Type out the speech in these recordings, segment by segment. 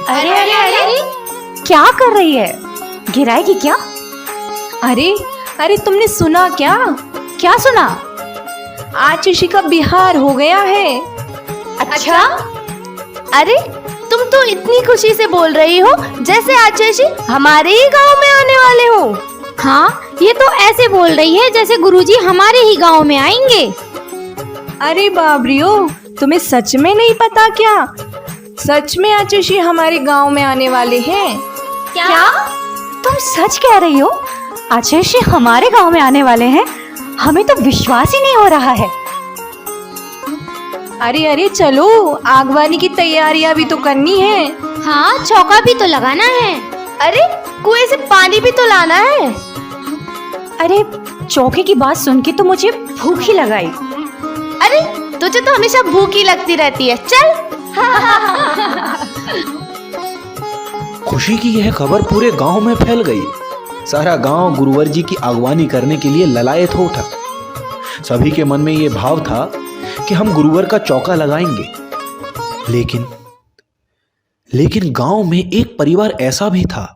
अरे अरे अरे, क्या कर रही है? गिराएगी क्या? अरे अरे, तुमने सुना क्या? क्या सुना? आचुषी का बिहार हो गया है। अच्छा? अरे तुम तो इतनी खुशी से बोल रही हो जैसे आचुषी हमारे ही गांव में आने वाले हो। हाँ, ये तो ऐसे बोल रही है जैसे गुरुजी हमारे ही गांव में आएंगे। अरे बाबरियो, तुम्हें सच में नहीं पता क्या? सच में आचुषी हमारे गांव में आने वाले हैं। क्या? तुम सच कह रही हो? आचुषी हमारे गांव में आने वाले हैं? हमें तो विश्वास ही नहीं हो रहा है। अरे अरे चलो, आगवानी की तैयारियां भी तो करनी है। हाँ, चौका भी तो लगाना है। अरे कुएं से पानी भी तो लाना है। अरे चौके की बात सुन के तो मुझे भूख ही लगाई। अरे तुझे तो हमेशा भूख ही लगती रहती है, चल। खुशी की यह खबर पूरे गांव में फैल गई। सारा गांव गुरुवर जी की अगवानी करने के लिए ललायत हो उठा। सभी के मन में यह भाव था कि हम गुरुवर का चौका लगाएंगे। लेकिन गांव में एक परिवार ऐसा भी था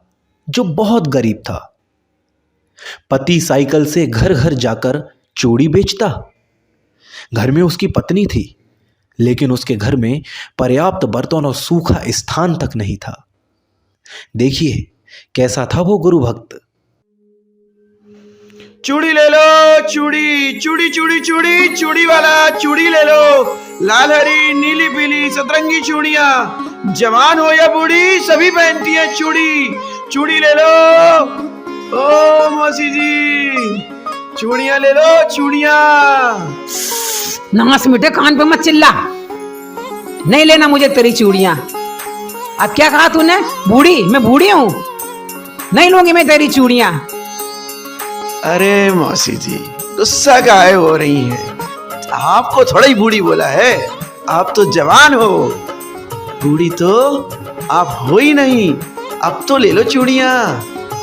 जो बहुत गरीब था। पति साइकिल से घर घर जाकर चूड़ी बेचता। घर में उसकी पत्नी थी, लेकिन उसके घर में पर्याप्त बर्तन और सूखा स्थान तक नहीं था। देखिए कैसा था वो गुरु भक्त। चूड़ी ले लो, चूड़ी चूड़ी चूड़ी चूड़ी चूड़ी वाला चूड़ी ले लो। लाल हरी नीली पीली सतरंगी चूड़ियां, जवान हो या बूढ़ी सभी पहनती है चूड़ी। चूड़ी ले लो। ओ मौसी जी, चूड़ियां ले लो, चूड़ियां। नास मिटे, कान पे मत चिल्ला। नहीं लेना मुझे तेरी चूड़ियां। अब क्या कहा तूने? बूढ़ी? मैं बूढ़ी हूं? नहीं लूंगी मैं तेरी चूड़ियां। अरे मौसी जी, गुस्सा काहे हो रही हैं? आपको थोड़ा ही बूढ़ी बोला है, आप तो जवान हो। बूढ़ी तो आप हो ही नहीं। अब तो ले लो चूड़ियां।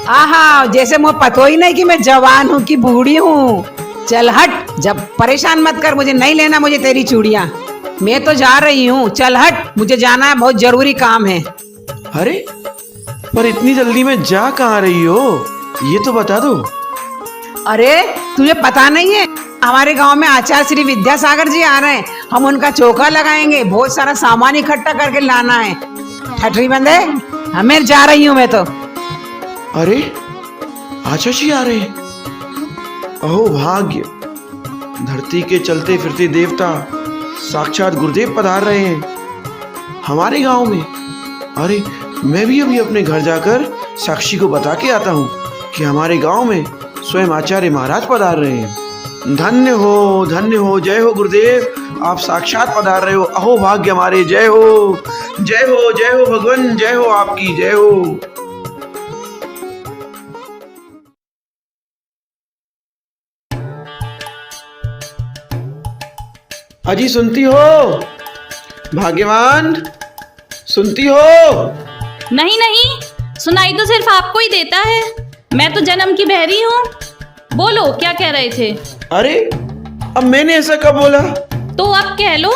आहा, जैसे मुझे पता ही नहीं कि मैं जवान हूँ कि बूढ़ी हूँ। चल हट, जब परेशान मत कर मुझे। नहीं लेना मुझे तेरी चूड़ियां। मैं तो जा रही हूँ, चल हट, मुझे जाना है, बहुत जरूरी काम है। अरे पर इतनी जल्दी में जा कहाँ रही हो, ये तो बता दो। अरे तुझे पता नहीं है, हमारे गांव में आचार्य श्री विद्यासागर जी आ रहे हैं। हम उनका चौका लगाएंगे, बहुत सारा सामान इकट्ठा करके लाना है। ठठरी बंदे, हमें जा रही हूँ मैं तो। अरे आचार्य आ रहे हैं। अहो भाग्य, धरती के चलते फिरते देवता साक्षात गुरुदेव पधार रहे हैं हमारे गांव में। अरे मैं भी अभी अपने घर जाकर साक्षी को बता के आता हूँ कि हमारे गांव में स्वयं आचार्य महाराज पधार रहे हैं। धन्य हो, जय हो गुरुदेव, आप साक्षात पधार रहे हो। अहो भाग्य हमारे, जय हो जय हो जय हो भगवान, जय हो आपकी, जय हो। अजी सुनती हो? भाग्यवान सुनती हो? नहीं नहीं, सुनाई तो सिर्फ आपको ही देता है। मैं तो जन्म की बहरी हूँ। बोलो, क्या कह रहे थे? अरे अब मैंने ऐसा कब बोला? तो अब कह लो,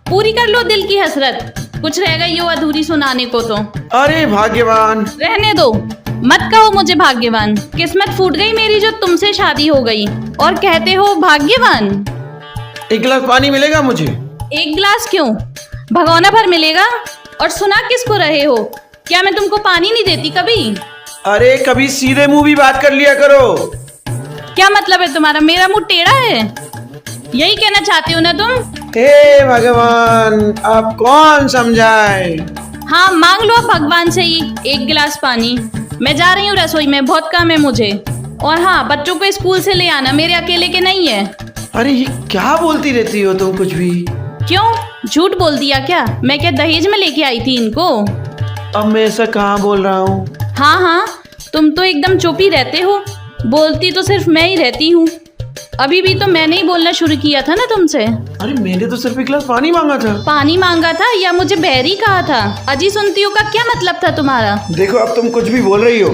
पूरी कर लो दिल की हसरत। कुछ रह गई हो अधूरी सुनाने को तो। अरे भाग्यवान, रहने दो, मत कहो मुझे भाग्यवान। किस्मत फूट गई मेरी जो तुमसे शादी हो गई, और कहते हो भाग्यवान। एक गिलास पानी मिलेगा मुझे? एक गिलास क्यों, भगोना भर मिलेगा। और सुना किसको रहे हो? क्या मैं तुमको पानी नहीं देती कभी? अरे कभी सीधे मुंह भी बात कर लिया करो। क्या मतलब है तुम्हारा? मेरा मुंह टेढ़ा है, यही कहना चाहती हो ना तुम? हे भगवान, आप कौन समझाए? हाँ, मांग लो आप भगवान से ही एक गिलास पानी। मैं जा रही हूँ रसोई में, बहुत काम है मुझे। और हाँ, बच्चों को स्कूल से ले आना, मेरे अकेले के नहीं है। अरे ये क्या बोलती रहती हो तुम कुछ भी? क्यों, झूठ बोल दिया क्या? मैं क्या दहेज में लेके आई थी इनको? अब मैं ऐसा कहाँ बोल रहा हूँ? हाँ हाँ, तुम तो एकदम चुप ही रहते हो, बोलती तो सिर्फ मैं ही रहती हूँ। अभी भी तो मैंने ही बोलना शुरू किया था ना तुमसे। अरे मैंने तो सिर्फ एक गिलास पानी मांगा था। पानी मांगा था या मुझे बहरी कहा था? अजी सुनती हो का क्या मतलब था तुम्हारा? देखो अब तुम कुछ भी बोल रही हो,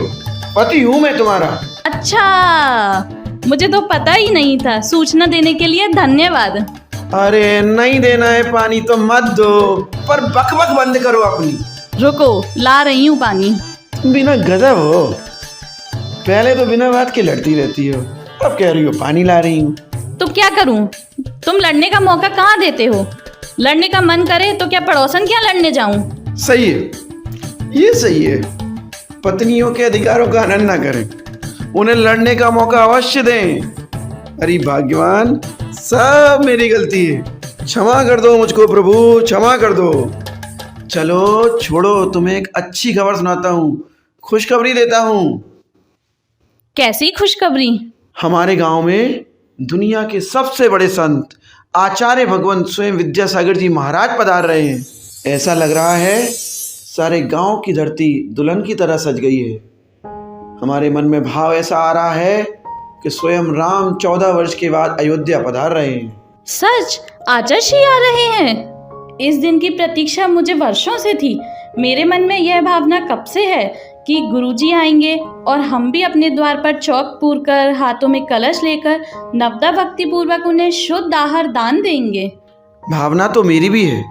पति हूँ मैं तुम्हारा। अच्छा, मुझे तो पता ही नहीं था। सूचना देने के लिए धन्यवाद। अरे नहीं देना है पानी तो मत दो, पर बकबक बंद करो अपनी। रुको, ला रही हूँ पानी। बिना गजब हो, पहले तो बिना बात के लड़ती रहती हो, अब कह रही हो पानी ला रही हूँ। तो क्या करूँ, तुम लड़ने का मौका कहाँ देते हो? लड़ने का मन करे तो क्या पड़ोसन क्या लड़ने जाऊं? सही है, ये सही है। पत्नियों के अधिकारों का हनन ना करें, उन्हें लड़ने का मौका अवश्य दें। अरे भाग्यवान, सब मेरी गलती है, क्षमा कर दो मुझको प्रभु, क्षमा कर दो। चलो छोड़ो, तुम्हें एक अच्छी खबर सुनाता हूँ, खुशखबरी देता हूँ। कैसी खुशखबरी? हमारे गांव में दुनिया के सबसे बड़े संत आचार्य भगवंत स्वयं विद्यासागर जी महाराज पधार रहे हैं। ऐसा लग रहा है सारे गांव की धरती दुल्हन की तरह सज गई है। हमारे मन में भाव ऐसा आ रहा है कि स्वयं राम 14 वर्ष के बाद अयोध्या पधार रहे हैं। सच? आचार्य श्री आ रहे हैं? इस दिन की प्रतीक्षा मुझे वर्षों से थी। मेरे मन में यह भावना कब से है कि गुरुजी आएंगे और हम भी अपने द्वार पर चौक पूरकर, हाथों में कलश लेकर नवदा भक्ति पूर्वक उन्हें शुद्ध आहार दान देंगे। भावना तो मेरी भी है,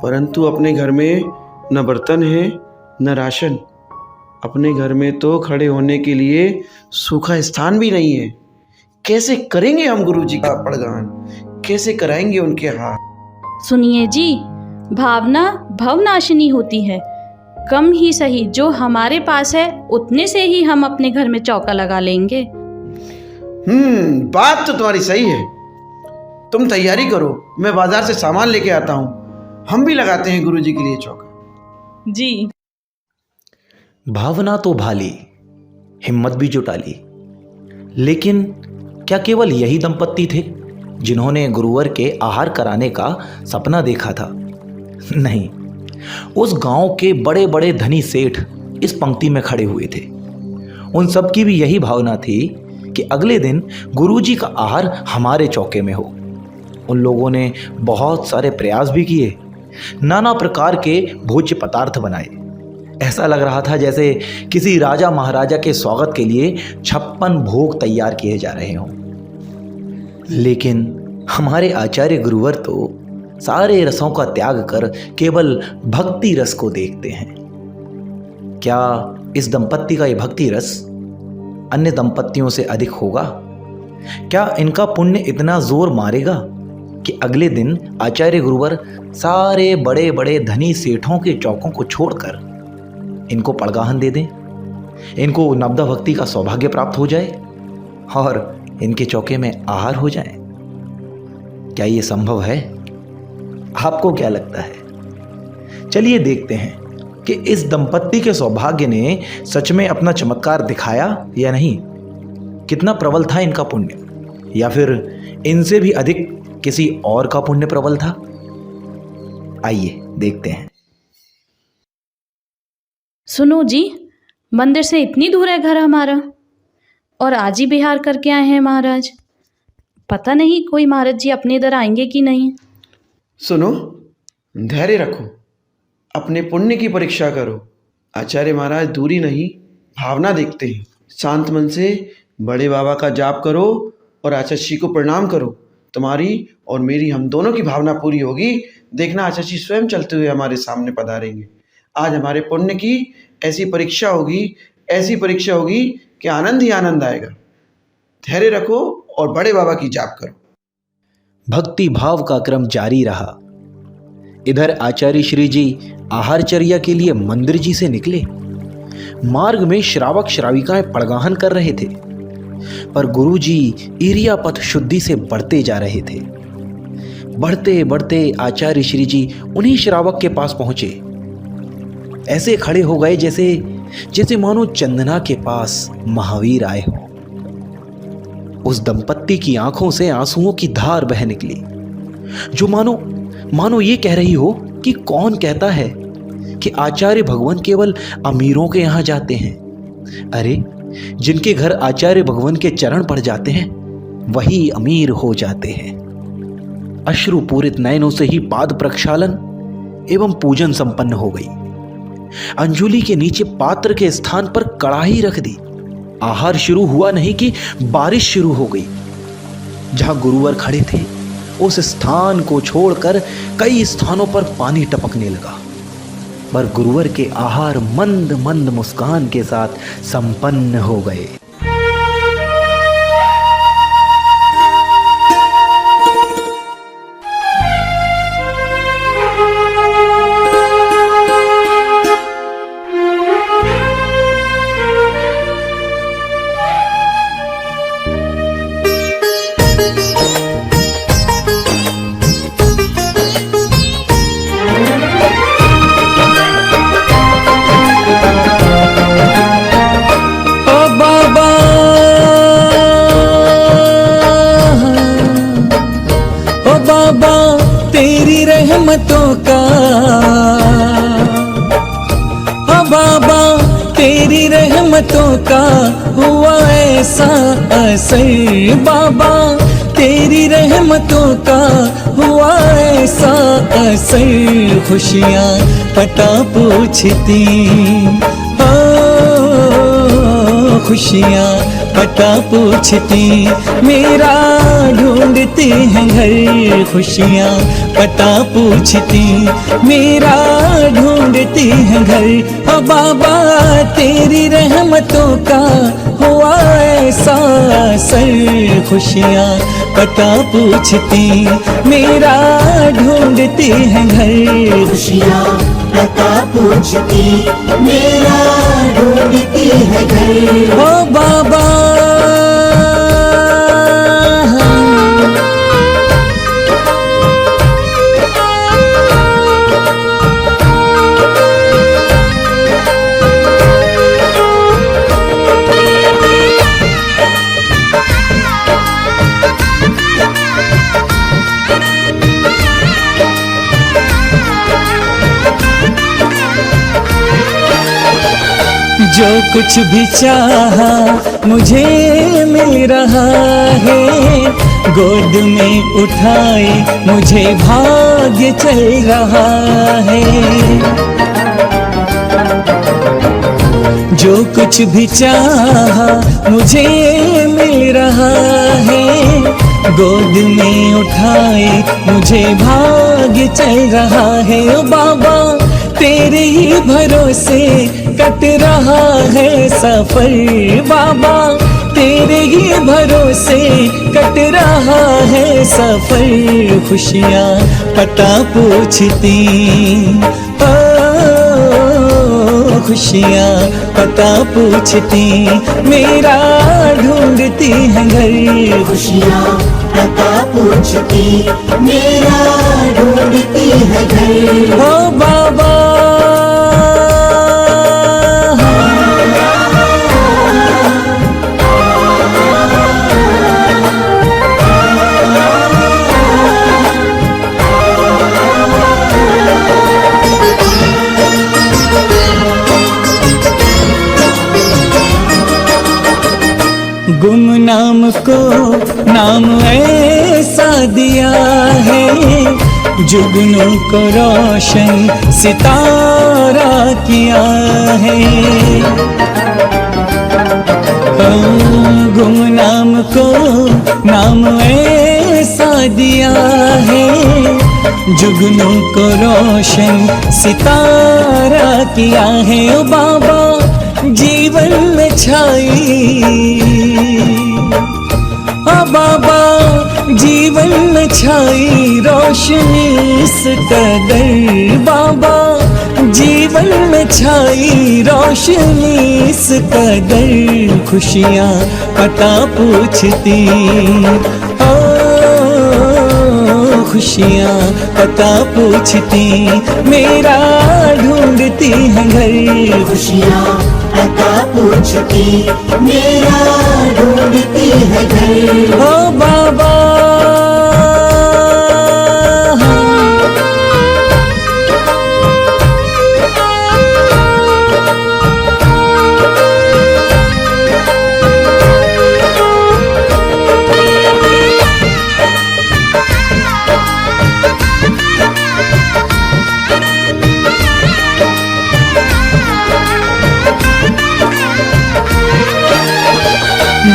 परंतु अपने घर में न बर्तन है न राशन। अपने घर में तो खड़े होने के लिए सूखा स्थान भी नहीं है। कैसे करेंगे हम गुरुजी का पड़गान, कैसे कराएंगे उनके हाथ? सुनिए जी, भावना भवनाशिनी होती है। कम ही सही, जो हमारे पास है उतने से ही हम अपने घर में चौका लगा लेंगे। बात तो तुम्हारी सही है। तुम तैयारी करो, मैं बाजार से सामान लेके आता हूँ, हम भी लगाते हैं गुरुजी के लिए चौका। जी। भावना तो भाली, हिम्मत भी जुटा ली, लेकिन क्या केवल यही दंपत्ति थे जिन्होंने गुरुवर के आहार कराने का सपना देखा था? नहीं, उस गांव के बड़े बड़े धनी सेठ इस पंक्ति में खड़े हुए थे। उन सब की भी यही भावना थी कि अगले दिन गुरुजी का आहार हमारे चौके में हो। उन लोगों ने बहुत सारे प्रयास भी किए, नाना प्रकार के भोज्य पदार्थ बनाए। ऐसा लग रहा था जैसे किसी राजा महाराजा के स्वागत के लिए 56 भोग तैयार किए जा रहे हों। लेकिन हमारे आचार्य गुरुवर तो सारे रसों का त्याग कर केवल भक्ति रस को देखते हैं। क्या इस दंपत्ति का ये भक्ति रस अन्य दंपत्तियों से अधिक होगा? क्या इनका पुण्य इतना जोर मारेगा कि अगले दिन आचार्य गुरुवर सारे बड़े बड़े धनी सेठों के चौकों को छोड़कर इनको पड़गाहन दे दें, इनको नवदा भक्ति का सौभाग्य प्राप्त हो जाए और इनके चौके में आहार हो जाए? क्या ये संभव है? आपको क्या लगता है? चलिए देखते हैं कि इस दंपत्ति के सौभाग्य ने सच में अपना चमत्कार दिखाया या नहीं। कितना प्रबल था इनका पुण्य, या फिर इनसे भी अधिक किसी और का पुण्य प्रबल था? आइए देखते हैं। सुनो जी, मंदिर से इतनी दूर है घर हमारा और आज ही बिहार करके आए हैं महाराज। पता नहीं कोई महाराज जी अपने इधर आएंगे कि नहीं। सुनो, धैर्य रखो, अपने पुण्य की परीक्षा करो। आचार्य महाराज दूरी नहीं, भावना देखते हैं। शांत मन से बड़े बाबा का जाप करो और आचार्य जी को प्रणाम करो। तुम्हारी और मेरी, हम दोनों की भावना पूरी होगी। देखना, आचार्य जी स्वयं चलते हुए हमारे सामने पधारेंगे। आज हमारे पुण्य की ऐसी परीक्षा होगी, ऐसी परीक्षा होगी कि आनंद ही आनंद आएगा। धैर्य रखो और बड़े बाबा की जाप करो। भक्ति भाव का क्रम जारी रहा। इधर आचार्य श्री जी आहारचर्या के लिए मंदिर जी से निकले। मार्ग में श्रावक श्राविकाएं पड़गाहन कर रहे थे, पर गुरु जी इरियापथ शुद्धि से बढ़ते जा रहे थे। बढ़ते बढ़ते आचार्य श्री जी उन्हीं श्रावक के पास पहुंचे। ऐसे खड़े हो गए जैसे मानो चंदना के पास महावीर आए हो। उस दंपत्ति की आंखों से आंसुओं की धार बह निकली, जो मानो ये कह रही हो कि कौन कहता है कि आचार्य भगवान केवल अमीरों के यहां जाते हैं। अरे, जिनके घर आचार्य भगवान के चरण पड़ जाते हैं वही अमीर हो जाते हैं। अश्रुपूरित नयनों से ही पाद प्रक्षालन एवं पूजन संपन्न हो गई। अंजुली के नीचे पात्र के स्थान पर कड़ाही रख दी। आहार शुरू हुआ नहीं कि बारिश शुरू हो गई। जहां गुरुवर खड़े थे उस स्थान को छोड़कर कई स्थानों पर पानी टपकने लगा। पर गुरुवर के आहार मंद मंद मुस्कान के साथ संपन्न हो गए। तेरी रहमतों का, ओ बाबा तेरी रहमतों का हुआ ऐसा असर। बाबा तेरी रहमतों का हुआ ऐसा असर। खुशियाँ पता पूछती, खुशियाँ पता पूछती, मेरा ढूंढती हैं घर। खुशियाँ पता पूछती, मेरा ढूंढती हैं घर। ओ बाबा तेरी रहमतों का हुआ ऐसा असर। खुशियाँ पता पूछती, मेरा ढूंढती हैं घर। खुशियाँ पता पूछती, मेरा ढूंढती है घर। ओ बाबा जो कुछ भी चाहा मुझे मिल रहा है। गोद में उठाए मुझे भाग्य चल रहा है। जो कुछ भी चाहा मुझे मिल रहा है। गोद में उठाए मुझे भाग्य चल रहा है। ओ बाबा तेरे ही भरोसे कट रहा है सफर। बाबा तेरे ही भरोसे कट रहा है सफर। खुशियाँ पता पूछती, खुशियाँ पता पूछती, मेरा ढूंढती हैं घर। खुशियाँ पता पूछती, मेरा ढूंढती है घर। ओ बाबा गुमनाम को नाम ऐसा दिया है। जुगनू को रोशन सितारा किया है। गुमनाम को नाम ऐसा दिया है। जुगनू को रोशन सितारा किया है। ओ बाबा जीवन में छाई, ओ बाबा जीवन में छाई रोशनी इस कदर। बाबा जीवन में छाई रोशनी इस कदर। खुशियाँ पता पूछती, खुशियाँ पता पूछती, मेरा ढूंढती हैं घर। खुशियाँ पता पूछती, मेरा ढूंढती है घर। ओ बाबा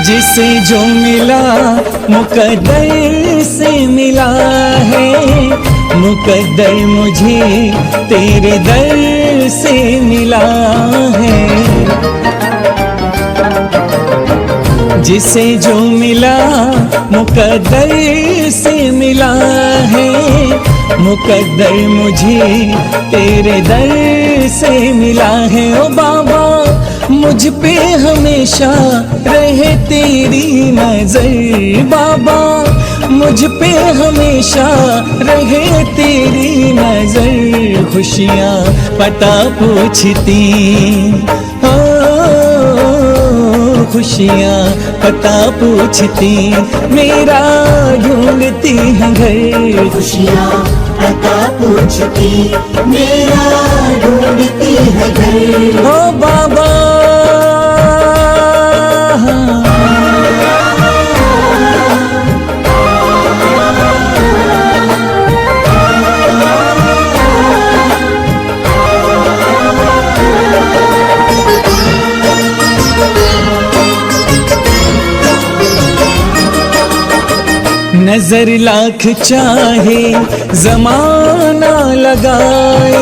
जिसे जो मिला मुकद्दर से मिला है। मुकद्दर मुझे तेरे दर से मिला है। जिसे जो मिला मुकद्दर से मिला है, मुकद्दर मुझे तेरे दर से मिला है। ओ बाबा मुझ पे हमेशा रहे तेरी नजर, बाबा मुझ पे हमेशा रहे तेरी नजर। खुशियाँ पता पूछती, खुशियाँ पता पूछती, मेरा ढूंढती है घर। खुशियाँ पता पूछती, मेरा ढूंढती है घर। ओ बाबा नजर लाख चाहे जमाना लगाए,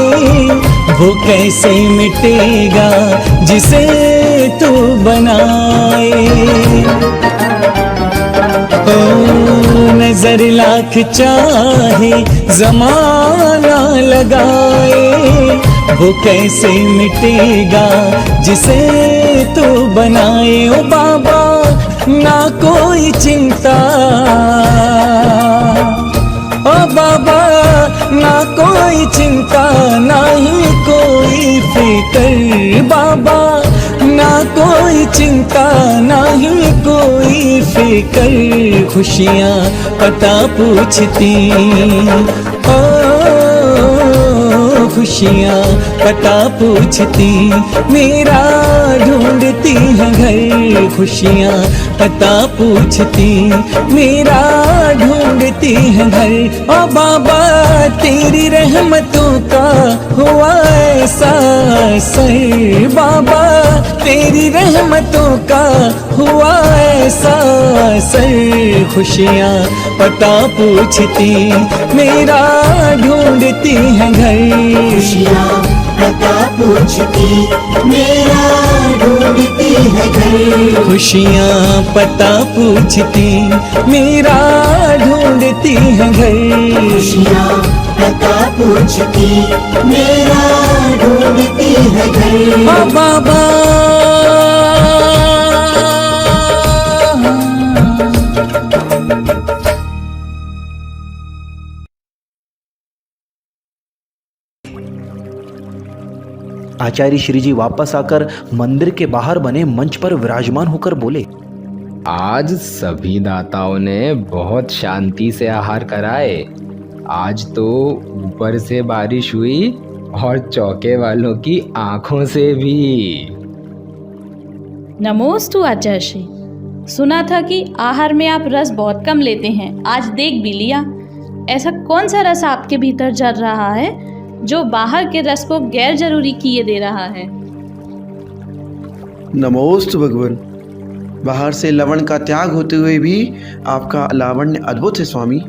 वो कैसे मिटेगा जिसे तू बनाए। ओ नजर लाख चाहे जमाना लगाए, वो कैसे मिटेगा जिसे तू बनाए। ओ बाबा ना कोई चिंता, ओ बाबा ना कोई चिंता, ना ही कोई फिक्र। बाबा ना कोई चिंता, ना ही कोई फिक्र। खुशियाँ पता पूछती, ओ खुशियाँ पता पूछती, मेरा ढूंढती है घर। खुशियाँ पता पूछती, मेरा ढूंढती है घर। ओ बाबा तेरी रहमतों का हुआ ऐसा असर, बाबा तेरी रहमतों का हुआ ऐसा असर। खुशियाँ पता पूछती, मेरा ढूंढती है घर। खुशियाँ पता पूछती, मेरा ढूंढती है घर। खुशियाँ पता पूछती, मेरा ढूंढती है घर। खुशियाँ पता पूछती, मेरा ढूंढती है घर। ओ बाबा आचार्य श्री जी वापस आकर मंदिर के बाहर बने मंच पर विराजमान होकर बोले, आज सभी दाताओं ने बहुत शांति से आहार कराए। आज तो ऊपर से बारिश हुई और चौके वालों की आंखों से भी। नमोस्तु आचार्य श्री। सुना था कि आहार में आप रस बहुत कम लेते हैं, आज देख भी लिया। ऐसा कौन सा रस आपके भीतर जल रहा है जो बाहर के रस को गैर जरूरी किए दे रहा है? नमोस्तु भगवान। बाहर से लवण का त्याग होते हुए भी आपका लावण्य अद्भुत है स्वामी।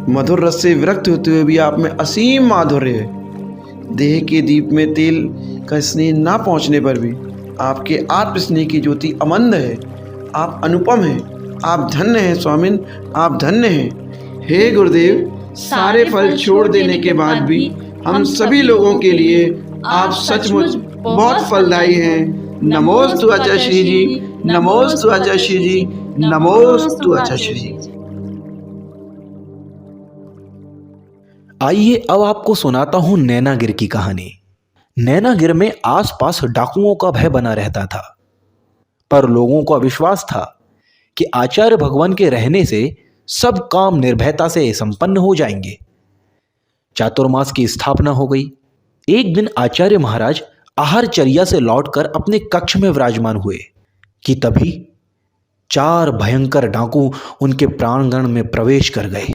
मधुर रस से विरक्त होते हुए भी आप में असीम माधुर्य है। देह के दीप में तेल का स्नेह ना पहुंचने पर भी आपके आत्म स्नेह की ज्योति अमंद है। आप अनुपम हैं, आप धन्य हैं स्वामिन, आप धन्य हैं। हे गुरुदेव, सारे फल छोड़ देने के बाद भी हम सभी लोगों के लिए आप सचमुच बहुत फलदायी हैं। नमोस्तु आचार्य श्री जी, नमोस्तु आचार्य श्री जी, नमोस्तु आचार्य श्री जी। आइए अब आपको सुनाता हूं नैनागिर की कहानी। नैनागिर में आसपास डाकुओं का भय बना रहता था, पर लोगों को विश्वास था कि आचार्य भगवान के रहने से सब काम निर्भयता से संपन्न हो जाएंगे। चातुर्मास की स्थापना हो गई। एक दिन आचार्य महाराज आहारचर्या से लौटकर अपने कक्ष में विराजमान हुए कि तभी 4 भयंकर डाकू उनके प्रांगण में प्रवेश कर गए।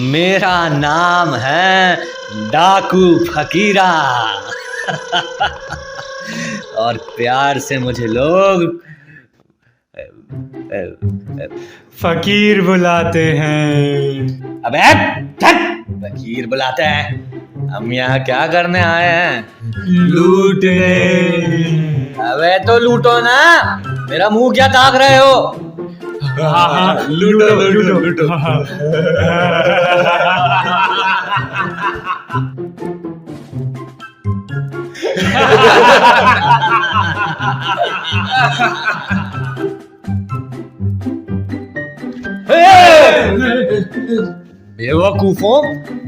मेरा नाम है डाकू फकीरा। और प्यार से मुझे लोग फकीर बुलाते हैं। अबे चल, फकीर बुलाते हैं। हम यहाँ क्या करने आए हैं? लूटने। अबे तो लूटो ना, मेरा मुंह क्या ताक रहे हो? हाँ, लूटो लूटो लूटो। बेवकूफों,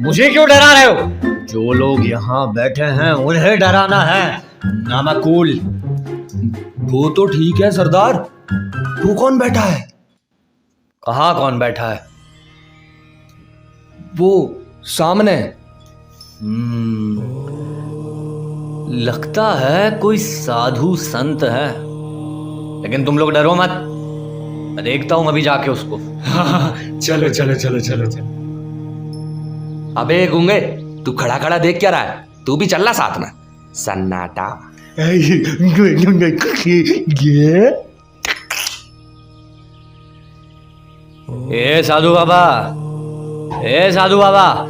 मुझे क्यों डरा रहे हो? जो लोग यहाँ बैठे हैं उन्हें डराना है, ना मैं कूल। वो तो ठीक है सरदार, तू कौन बैठा है? कहाँ कौन बैठा है? वो सामने। लगता है कोई साधु संत है, लेकिन तुम लोग डरो मत, मैं देखता हूं अभी जाके उसको। हाँ, चलो चलो चलो चलो चलो। अबे गूंगे, तू खड़ा खड़ा देख क्या रहा है? तू भी चलना साथ में। सन्नाटा। ए साधु बाबा, ए साधु बाबा,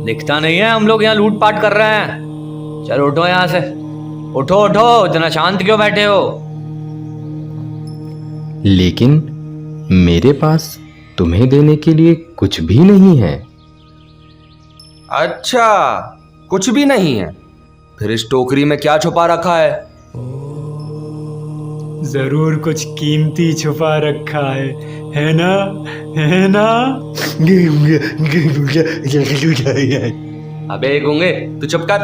दिखता नहीं है हम लोग यहाँ लूटपाट कर रहे हैं? चलो उठो यहाँ से, उठो उठो, इतना शांत क्यों बैठे हो? लेकिन मेरे पास तुम्हें देने के लिए कुछ भी नहीं है। अच्छा, कुछ भी नहीं है? फिर इस टोकरी में क्या छुपा रखा है? जरूर कुछ कीमती छुपा रखा है ना? है ना? अबे गूंगे, तू चुप कर।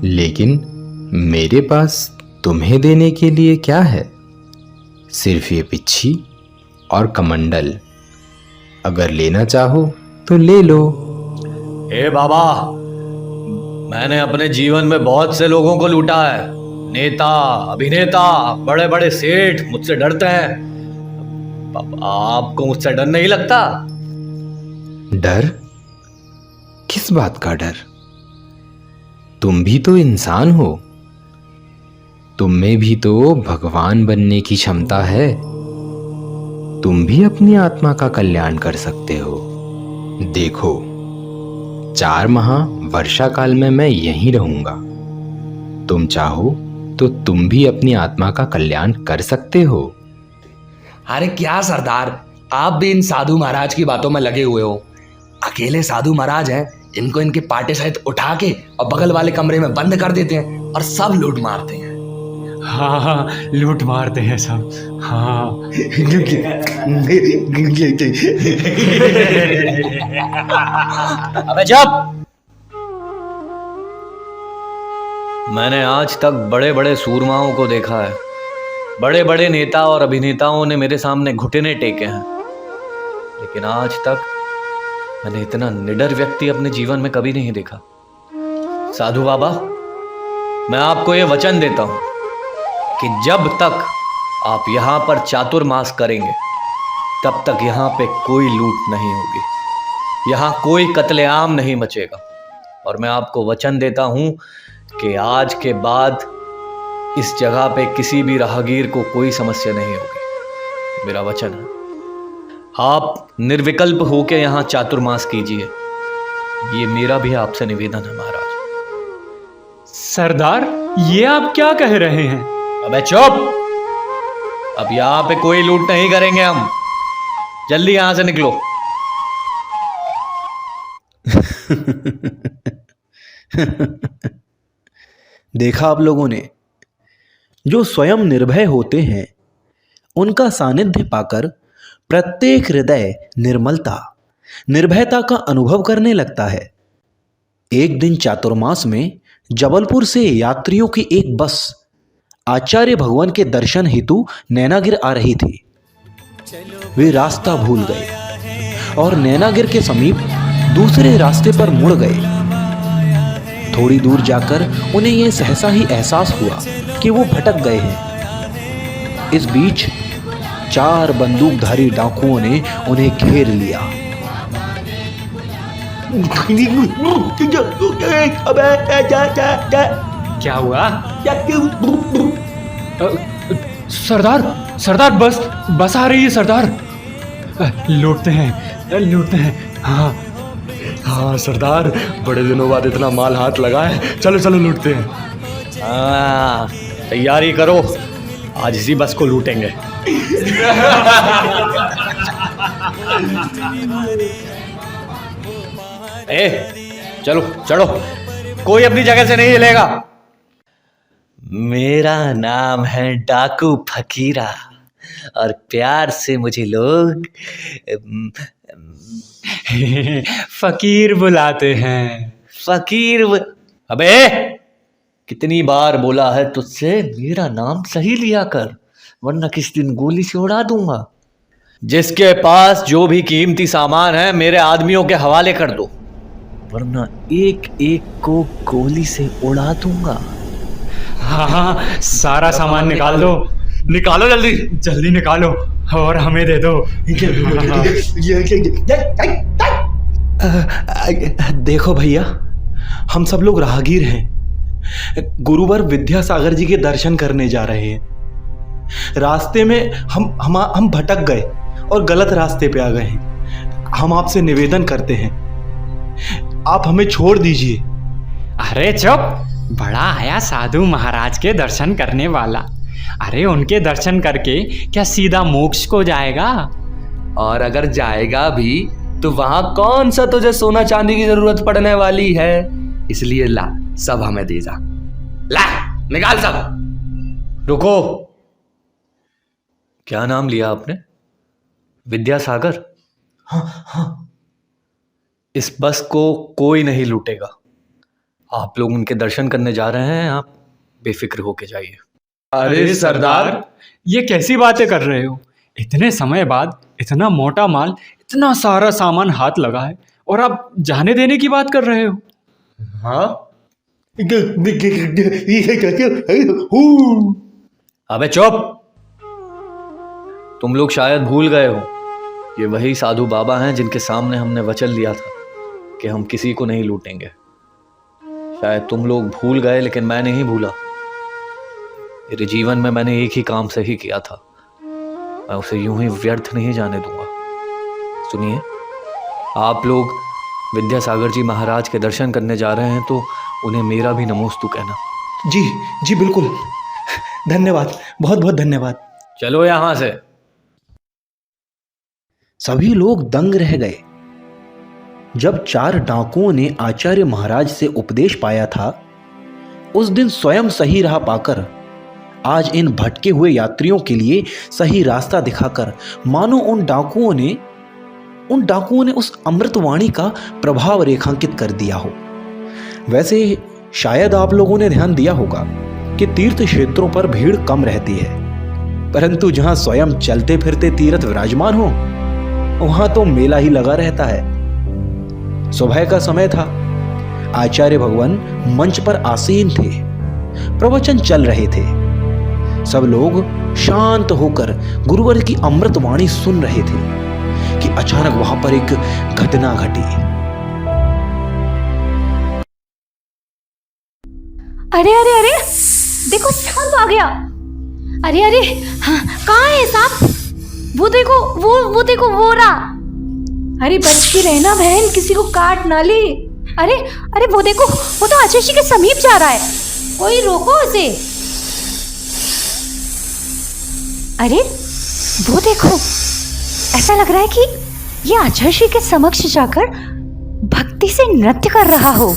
लेकिन मेरे पास तुम्हें देने के लिए क्या है? सिर्फ ये पिच्छी और कमंडल। अगर लेना चाहो तो ले लो। ए बाबा, मैंने अपने जीवन में बहुत से लोगों को लूटा है। नेता, अभिनेता, बड़े बड़े सेठ मुझसे डरते हैं। आपको मुझसे डर नहीं लगता? डर? किस बात का डर? तुम भी तो इंसान हो, तुम में भी तो भगवान बनने की क्षमता है। तुम भी अपनी आत्मा का कल्याण कर सकते हो। देखो, 4 माह वर्षा काल में मैं यहीं रहूंगा। तुम चाहो तो तुम भी अपनी आत्मा का कल्याण कर सकते हो। अरे क्या सरदार, आप भी इन साधु महाराज की बातों में लगे हुए हो। अकेले साधु महाराज हैं, इनको इनके पाटे सहित उठा के और बगल वाले कमरे में बंद कर देते हैं और सब लूट मारते हैं। हाँ हाँ, लूट मारते हैं सब। हाँ। अबे चुप! मैंने आज तक बड़े बड़े सूरमाओं को देखा है, बड़े बड़े नेता और अभिनेताओं ने मेरे सामने घुटने टेके हैं, लेकिन आज तक मैंने इतना निडर व्यक्ति अपने जीवन में कभी नहीं देखा। साधु बाबा, मैं आपको ये वचन देता हूं कि जब तक आप यहाँ पर चातुर्मास करेंगे तब तक यहाँ पे कोई लूट नहीं होगी, यहाँ कोई कत्लेआम नहीं मचेगा। और मैं आपको वचन देता हूँ कि आज के बाद इस जगह पे किसी भी राहगीर को कोई समस्या नहीं होगी। मेरा वचन है। आप निर्विकल्प होकर यहाँ चातुर्मास कीजिए, ये मेरा भी आपसे निवेदन है महाराज। सरदार, ये आप क्या कह रहे हैं? अबे चुप! अब यहाँ पे कोई लूट नहीं करेंगे हम। जल्दी यहां से निकलो। देखा आप लोगों ने, जो स्वयं निर्भय होते हैं उनका सानिध्य पाकर प्रत्येक हृदय निर्मलता, निर्भयता का अनुभव करने लगता है। एक दिन चातुर्मास में जबलपुर से यात्रियों की एक बस आचार्य भगवान के दर्शन हेतु नैनागिर आ रही थी। वे रास्ता भूल गए और नैनागिर के समीप दूसरे रास्ते पर मुड़ गए। थोड़ी दूर जाकर उन्हें यह सहसा ही एहसास हुआ कि वो भटक गए हैं। इस बीच 4 बंदूकधारी डाकुओं ने उन्हें घेर लिया। क्या हुआ? सरदार, सरदार, बस आ रही है सरदार। लूटते हैं। हाँ हाँ सरदार, बड़े दिनों बाद इतना माल हाथ लगा है, चलो चलो लूटते हैं। हाँ, तैयारी करो, आज इसी बस को लूटेंगे। चलो चलो, कोई अपनी जगह से नहीं हिलेगा। मेरा नाम है डाकू फकीरा और प्यार से मुझे लोग फकीर बुलाते हैं। अबे कितनी बार बोला है तुझसे मेरा नाम सही लिया कर, वरना किस दिन गोली से उड़ा दूंगा। जिसके पास जो भी कीमती सामान है मेरे आदमियों के हवाले कर दो, वरना एक एक को गोली से उड़ा दूंगा। हाँ, सारा सामान निकाल दो। निकालो जल्दी निकालो और हमें दे दो। देखो भैया, हम सब लोग राहगीर हैं, गुरुवर विद्यासागर जी के दर्शन करने जा रहे हैं। रास्ते में हम भटक गए और गलत रास्ते पे आ गए हैं। हम आपसे निवेदन करते हैं, आप हमें छोड़ दीजिए। अरे चुप, बड़ा आया साधु महाराज के दर्शन करने वाला। अरे उनके दर्शन करके क्या सीधा मोक्ष को जाएगा? और अगर जाएगा भी तो वहां कौन सा तुझे सोना चांदी की जरूरत पड़ने वाली है, इसलिए ला, सब हमें दे जा। ला, निकाल सब। रुको, क्या नाम लिया आपने? विद्यासागर? हाँ। इस बस को कोई नहीं लूटेगा। आप लोग उनके दर्शन करने जा रहे हैं, आप बेफिक्र होके जाइए। अरे सरदार, ये कैसी बातें कर रहे हो? इतने समय बाद इतना मोटा माल, इतना सारा सामान हाथ लगा है और आप जाने देने की बात कर रहे हो? हाँ? अबे चुप, तुम लोग शायद भूल गए हो, ये वही साधु बाबा हैं जिनके सामने हमने वचन लिया था कि हम किसी को नहीं लूटेंगे। शायद तुम लोग भूल गए, लेकिन मैं नहीं भूला। मेरे जीवन में मैंने एक ही काम सही किया था, मैं उसे यूं ही व्यर्थ नहीं जाने दूंगा। सुनिए, आप लोग विद्यासागर जी महाराज के दर्शन करने जा रहे हैं तो उन्हें मेरा भी नमोस्तु कहना। जी बिल्कुल, धन्यवाद, बहुत बहुत धन्यवाद। चलो यहां से। सभी लोग दंग रह गए। जब 4 डाकुओं ने आचार्य महाराज से उपदेश पाया था, उस दिन स्वयं सही राह पाकर आज इन भटके हुए यात्रियों के लिए सही रास्ता दिखाकर मानो उन डाकुओं ने उस अमृतवाणी का प्रभाव रेखांकित कर दिया हो। वैसे शायद आप लोगों ने ध्यान दिया होगा कि तीर्थ क्षेत्रों पर भीड़ कम रहती है, परंतु जहां स्वयं चलते फिरते तीर्थ विराजमान हो वहां तो मेला ही लगा रहता है। सुबह का समय था, आचार्य भगवान मंच पर आसीन थे, प्रवचन चल रहे थे। सब लोग शांत होकर गुरुवर की अमृतवाणी सुन रहे थे कि अचानक वहां पर एक घटना घटी। अरे देखो, सांप आ गया। अरे हाँ, कहाँ है सांप? वो देखो वो रहा। अरे बच के रहना बहन, किसी को काट ना ले। अरे वो देखो, वो तो आचार्य जी के समीप जा रहा है, कोई रोको उसे। अरे वो देखो, ऐसा लग रहा है कि ये आचार्य जी के समक्ष जाकर भक्ति से नृत्य कर रहा हो।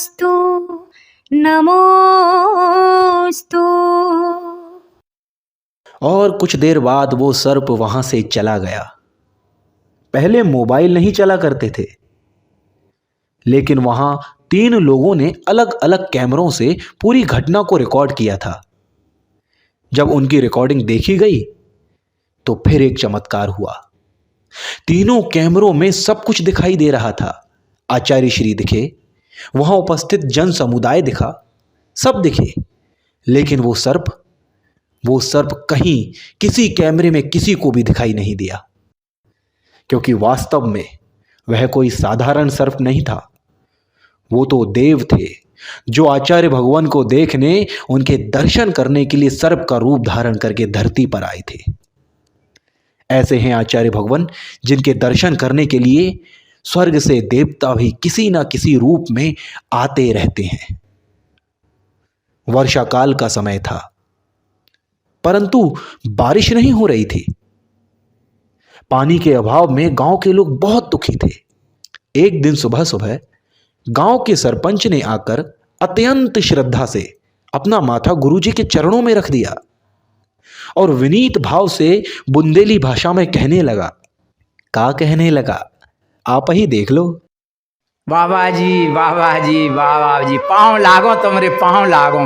नमोस्तु नमोस्तु। और कुछ देर बाद वो सर्प वहां से चला गया। पहले मोबाइल नहीं चला करते थे, लेकिन वहां 3 लोगों ने अलग अलग कैमरों से पूरी घटना को रिकॉर्ड किया था। जब उनकी रिकॉर्डिंग देखी गई तो फिर एक चमत्कार हुआ। तीनों कैमरों में सब कुछ दिखाई दे रहा था। आचार्य श्री दिखे, वहां उपस्थित जन समुदाय दिखा, सब दिखे, लेकिन वो सर्प कहीं किसी कैमरे में किसी को भी दिखाई नहीं दिया, क्योंकि वास्तव में वह कोई साधारण सर्प नहीं था। वो तो देव थे जो आचार्य भगवान को देखने, उनके दर्शन करने के लिए सर्प का रूप धारण करके धरती पर आए थे। ऐसे हैं आचार्य भगवान, जिनके दर्शन करने के लिए स्वर्ग से देवता भी किसी ना किसी रूप में आते रहते हैं। वर्षा काल का समय था, परंतु बारिश नहीं हो रही थी। पानी के अभाव में गांव के लोग बहुत दुखी थे। एक दिन सुबह सुबह गांव के सरपंच ने आकर अत्यंत श्रद्धा से अपना माथा गुरुजी के चरणों में रख दिया और विनीत भाव से बुंदेली भाषा में कहने लगा। का कहने लगा, आप ही देख लो। बाबा जी बाबा जी बाबा जी, पाँव लागो तुम्हारे, पाँव लागो।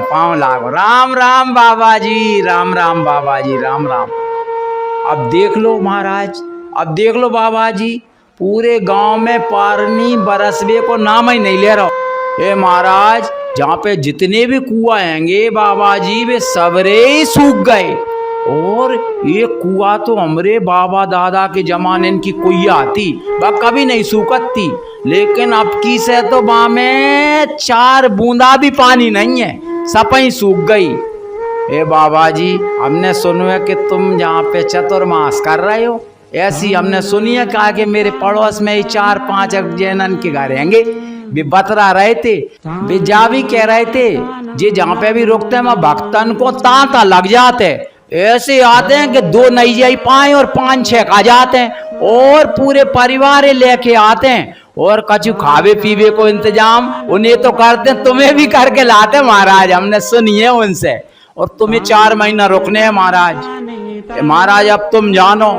राम राम बाबा जी, राम राम बाबा जी, राम राम। अब देख लो महाराज, अब देख लो बाबा जी, पूरे गांव में पानी बरसवे को नाम ही नहीं ले रहा। ए महाराज, जहाँ पे जितने भी कुआं हैंगे बाबा जी, वे सबरे ही सूख गए। और ये कुआं तो हमरे बाबा दादा के जमाने की कुइया आती, वह कभी नहीं सूखती, लेकिन अब की से तो वहाँ में 4 बूंदा भी पानी नहीं है, सब ही सूख गई। ए बाबा जी, हमने सुना है कि तुम जहाँ पे चतुर्मास कर रहे हो, ऐसी हमने सुनी है। कहा कि मेरे पड़ोस में ही 4-5 जैनन के घर हैंगे, वे बतरा रहे थे, वे जा भी कह रहे थे, जे जहाँ पे भी रुकते हैं वहाँ भक्तन को तांता लग जाते, ऐसे आते हैं कि 2 नहीं जा पाए और 5-6 आ जाते हैं, और पूरे परिवार लेके आते हैं, और कछु खावे पीवे को इंतजाम उन्हें तो करते हैं, तुम्हें भी करके लाते महाराज, हमने सुनी है उनसे। और तुम्हें 4 महीना रुकने हैं महाराज। महाराज अब तुम जानो,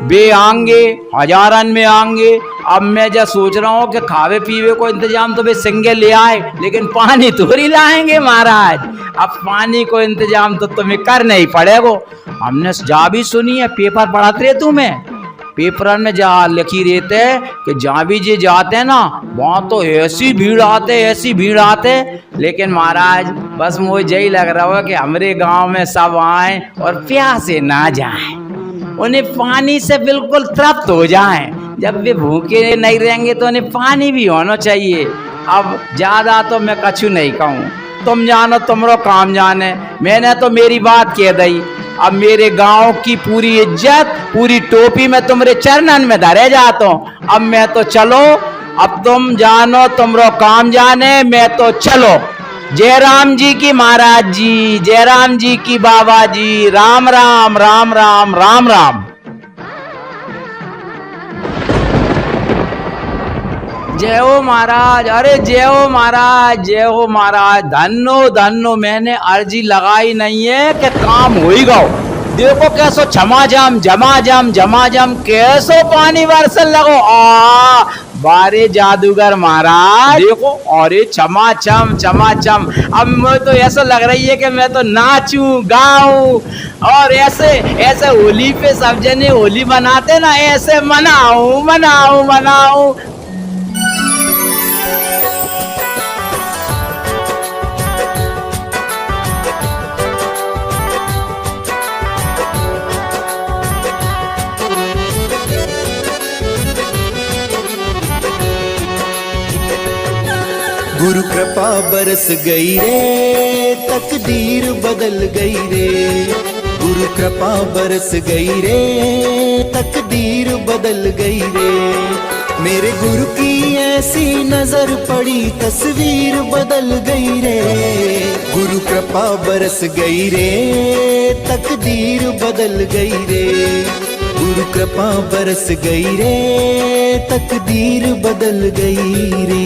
वे आएंगे, हजारन में आएंगे। अब मैं जो सोच रहा हूँ कि खावे पीवे को इंतजाम तो वे सिंगल ले आए, लेकिन पानी थोड़ी लाएंगे महाराज। अब पानी को इंतजाम तो तुम्हें करना ही पड़ेगा। हमने जा भी सुनी है, पेपर पढ़ाते रहे तुम्हें, पेपर में जहाँ लिखी रहते हैं कि जहाँ भी जे जाते हैं ना, वहाँ तो ऐसी भीड़ आते। लेकिन महाराज बस मुझे यही लग रहा है कि हमारे गांव में सब आए और प्यासे ना जाएं, उन्हें पानी से बिल्कुल तृप्त हो जाएं। जब वे भूखे नहीं रहेंगे तो उन्हें पानी भी होना चाहिए। अब ज्यादा तो मैं कछु नहीं कहूँ, तुम जानो, तुमरो काम जाने। मैंने तो मेरी बात कह दी। अब मेरे गांव की पूरी इज्जत, पूरी टोपी में तुम्हारे चरणन में धरे जाता हूँ। अब मैं तो चलो, अब तुम जानो, तुमरो काम जाने, मैं तो चलो। जयराम जी की महाराज जी, जयराम जी की बाबा जी, राम राम राम राम राम राम। जय हो महाराज, अरे जय हो महाराज, जय हो महाराज। धन्नो धन्नो, मैंने अर्जी लगाई नहीं है कि काम हो ही गो। देखो कैसो झमाझम कैसो पानी बरसन लगो। बारे जादूगर महाराज देखो, अरे चमाचम। अब मुझे तो ऐसा लग रही है कि मैं तो नाचूं गाऊं, और ऐसे होली पे सब जने होली मनाते ना, ऐसे मनाऊं। गुरु कृपा बरस गई रे, तकदीर बदल गई रे। गुरु कृपा बरस गई रे, तकदीर बदल गई रे। मेरे गुरु की ऐसी नजर पड़ी, तस्वीर बदल गई रे। गुरु कृपा बरस गई रे, तकदीर बदल गई रे। गुरु कृपा बरस गई रे, तकदीर बदल गई रे।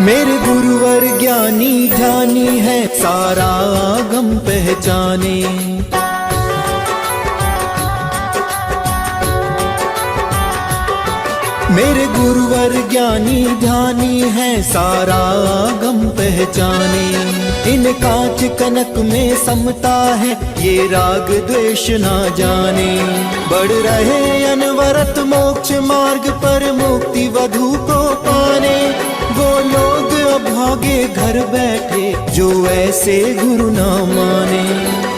मेरे गुरुवर ज्ञानी ध्यानी है, सारा आगम पहचाने। मेरे गुरुवर ज्ञानी ध्यानी है, सारा आगम पहचाने। इन कांच कनक में समता है, ये राग द्वेष ना जाने। बढ़ रहे अनवरत मोक्ष मार्ग पर, मुक्ति वधु को पाने। वो लोग अभागे घर बैठे, जो ऐसे गुरु ना माने।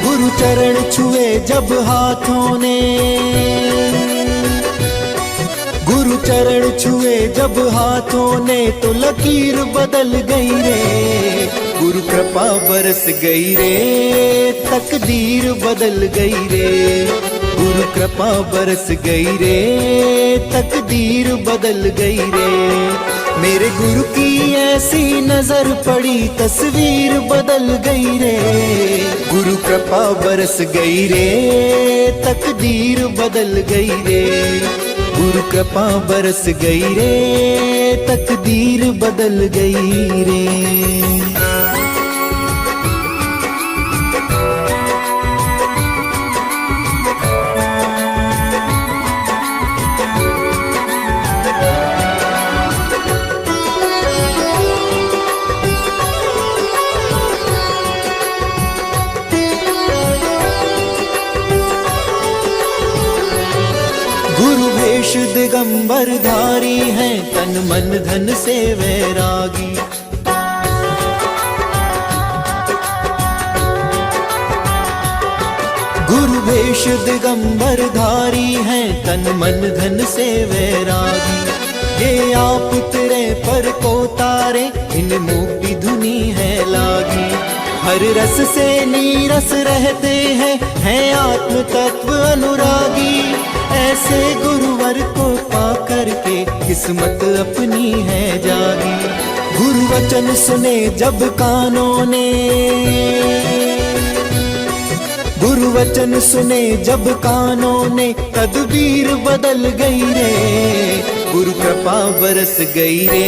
गुरु चरण छुए जब हाथों ने, गुरु चरण छुए जब हाथों ने, तो लकीर बदल गई रे। गुरु कृपा बरस गई रे, तकदीर बदल गई रे। गुरु कृपा बरस गई रे, तकदीर बदल गई रे। मेरे गुरु की ऐसी नजर पड़ी, तस्वीर बदल गई रे। गुरु कृपा बरस गई रे, तकदीर बदल गई रे। गुरु कृपा बरस गई रे, तकदीर बदल गई रे। गुरु वेश दिगंबर धारी है, तन मन धन से वैरागी। गुरु वेश दिगंबर धारी है, तन मन धन से वैरागी। ये आप तेरे पर को तारे, इन मुक्ति धुनी है लागी। हर रस से नीरस रहते हैं आत्म तत्व अनुरागी। ऐसे गुरुवर को पा करके किस्मत अपनी है जागी। गुरु वचन सुने जब कानों ने, गुरु वचन सुने जब कानों ने, तदबीर बदल गई रे। गुरु कृपा बरस गई रे,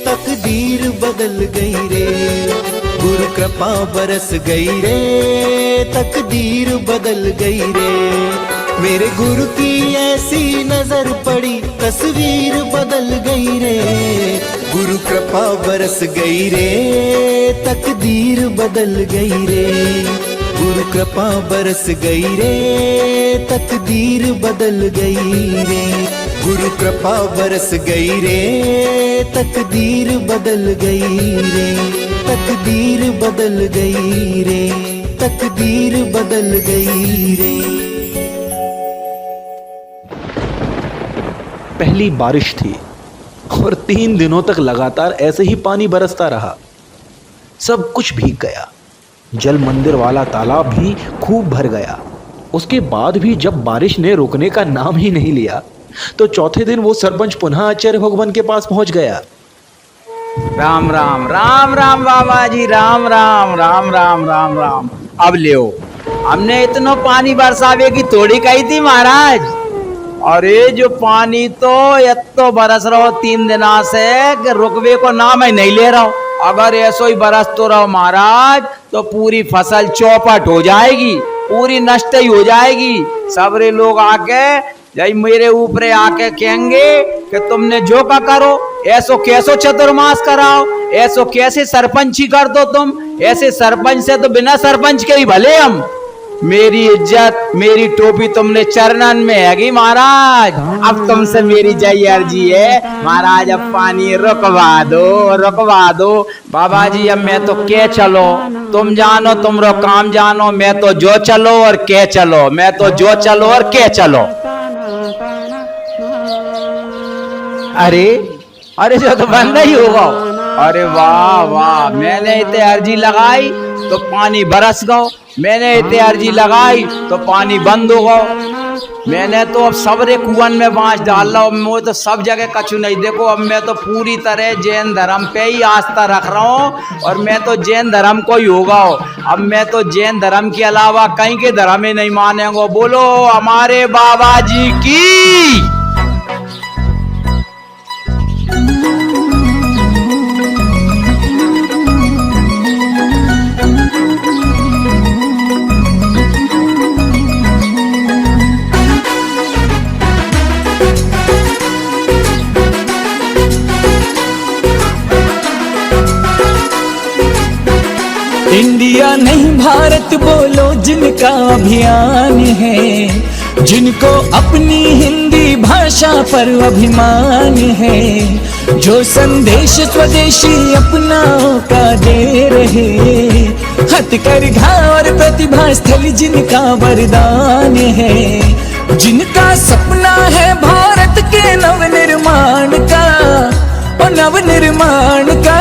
तकदीर बदल गई रे। गुरु कृपा बरस गई रे, तकदीर बदल गई रे। मेरे गुरु की ऐसी नजर पड़ी, तस्वीर बदल गई रे। गुरु कृपा बरस गई रे, तकदीर बदल गई रे। गुरु कृपा बरस गई रे, तकदीर बदल गई रे। गुरु कृपा बरस गई रे, तकदीर बदल गई रे। तकदीर बदल गई रे, तकदीर बदल गई रे। पहली बारिश थी और 3 दिनों तक लगातार ऐसे ही पानी बरसता रहा। सब कुछ भीग गया। जल मंदिर वाला तालाब भी खूब भर गया। उसके बाद भी जब बारिश ने रुकने का नाम ही नहीं लिया, तो चौथे दिन वो सरपंच पुनः आचार्य भगवान के पास पहुंच गया। राम राम राम राम बाबा जी, राम राम राम राम राम राम। अब लियो, हमने इतना पानी बरसावे की थोड़ी कही थी महाराज। अरे जो पानी तो इतो बरस रहो 3 दिना से, कि रुकवे को नाम ही नहीं ले रहा। अगर ऐसो ही बरस तो रहो महाराज, तो पूरी फसल चौपट हो जाएगी, पूरी नष्ट ही हो जाएगी। सबरे लोग आके जय मेरे ऊपर आके कहेंगे कि तुमने जो का करो, ऐसो कैसो चतुर्मास कराओ, ऐसो कैसे सरपंची कर दो तुम। ऐसे सरपंच से तो बिना सरपंच के ही भले हम। मेरी इज्जत, मेरी टोपी तुमने चरणन में हैगी महाराज। अब तुमसे मेरी जय अर्जी है महाराज, अब पानी रुकवा दो, रुकवा दो। बाबा जी अब मैं तो के चलो, तुम जानो, तुमरो काम जानो। मैं तो जो चलो और के चलो, मैं तो जो चलो और के चलो। अरे अरे जो तो बंद ही होगा। अरे वाह वाह, मैंने इतने अर्जी लगाई तो पानी बरस गो, मैंने इतने अर्जी लगाई तो पानी बंद हो गो। मैंने तो अब सबरे कुआं में बांस डाल रहा हूँ, मैं तो सब जगह कछु नहीं। देखो अब मैं तो पूरी तरह जैन धर्म पे ही आस्था रख रहा हूँ, और मैं तो जैन धर्म को ही होगा। अब मैं तो जैन धर्म के अलावा कहीं के धर्म ही नहीं मानेंगे। बोलो हमारे बाबा जी की। नहीं भारत बोलो जिनका अभियान है, जिनको अपनी हिंदी भाषा पर अभिमान है, जो संदेश स्वदेशी अपनाओं का दे रहे, हथकरघा और प्रतिभा स्थल जिनका वरदान है, जिनका सपना है भारत के नवनिर्माण का, और नवनिर्माण का।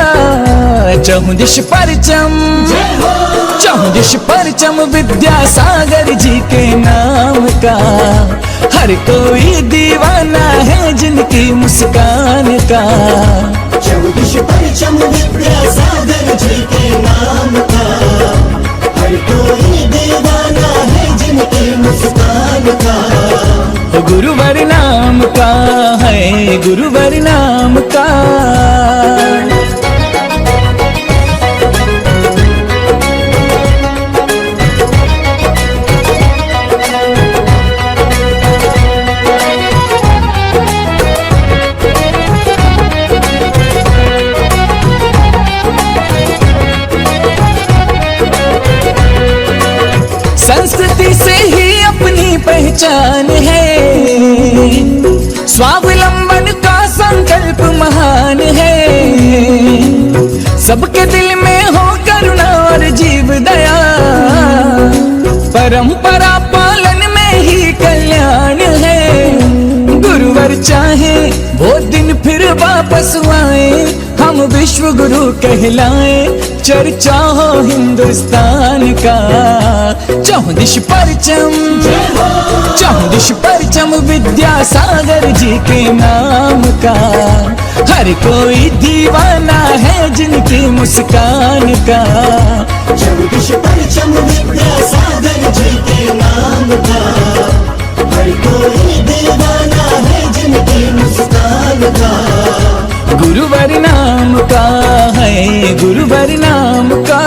चहुदिश परचम, चहुदिश परचम विद्यासागर जी के नाम का, हर कोई दीवाना है जिनकी मुस्कान का। चहुदिश परचम विद्यासागर जी के नाम का, हर कोई दीवाना है जिनकी मुस्कान का। गुरुवर नाम का है, गुरुवर नाम का। संस्कृति से ही अपनी पहचान है, स्वावलंबन का संकल्प महान है, सबके दिल में हो करुणा और जीव दया, परंपरा पालन में ही कल्याण है। गुरुवर चाहे वो दिन फिर वापस आए, हम विश्व गुरु कहलाए, चर्चा हो हिंदुस्तान का। चहुदिश परचम, चहुदिश परचम विद्यासागर जी के नाम का, हर कोई दीवाना है जिनकी मुस्कान का। चहुदिश परचम विद्यासागर जी के नाम का, हर कोई दीवाना है जिनकी मुस्कान का। गुरुवर नाम का है, गुरुवर नाम का।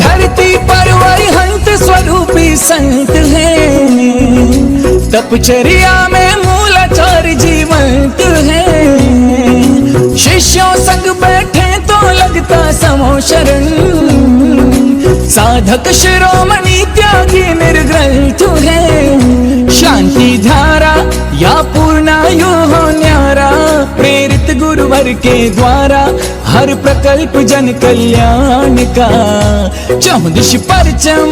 धरती पर वरिहंत स्वरूपी संत है, तपचर्या में मूलाचार जीवंत है, शिष्यों संग बैठे तो लगता समो शरण, साधक शिरोमणि त्यागी निर्ग्रंथ है, शांति धारा या पूर्णायु हो न्यारा, प्रेरित गुरुवर के द्वारा हर प्रकल्प जन कल्याण का। चहुदिश परचम,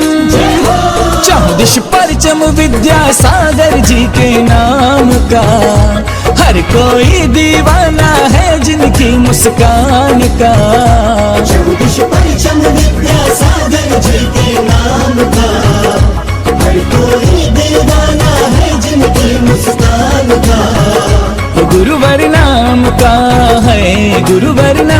चहुदिश परचम विद्यासागर जी के नाम का, हर कोई दीवाना है जिनकी मुस्कान का। चहुदिश परचम विद्यासागर जी के नाम का, हर कोई दीवाना है जिनकी मुस्कान का। गुरुवर नाम का है, गुरुवर नाम